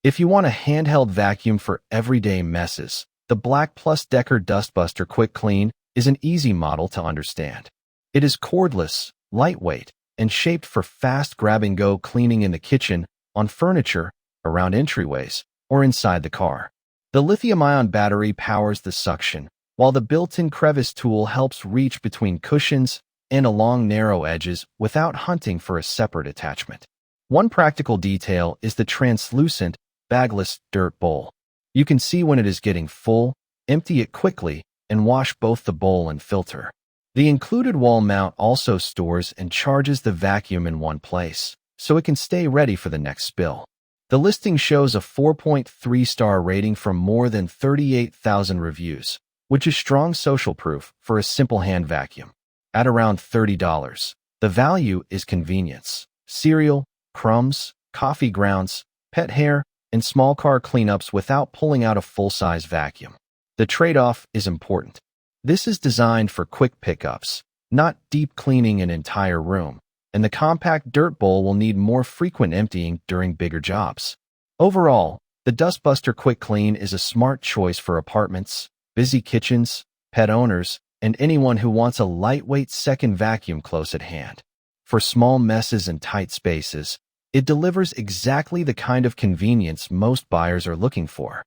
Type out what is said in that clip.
If you want a handheld vacuum for everyday messes, the BLACK+DECKER Dustbuster QuickClean is an easy model to understand. It is cordless, lightweight, and shaped for fast grab-and-go cleaning in the kitchen, on furniture, around entryways, or inside the car. The lithium-ion battery powers the suction, while the built-in crevice tool helps reach between cushions and along narrow edges without hunting for a separate attachment. One practical detail is the translucent, bagless dirt bowl. You can see when it is getting full, empty it quickly, and wash both the bowl and filter. The included wall mount also stores and charges the vacuum in one place, so it can stay ready for the next spill. The listing shows a 4.3-star rating from more than 38,000 reviews, which is strong social proof for a simple hand vacuum. At around $30, the value is convenience. Cereal, crumbs, coffee grounds, pet hair, and small car cleanups without pulling out a full-size vacuum. The trade-off is important. This is designed for quick pickups, not deep cleaning an entire room, and the compact dirt bowl will need more frequent emptying during bigger jobs. Overall, the Dustbuster QuickClean is a smart choice for apartments, busy kitchens, pet owners, and anyone who wants a lightweight second vacuum close at hand. For small messes and tight spaces, it delivers exactly the kind of convenience most buyers are looking for.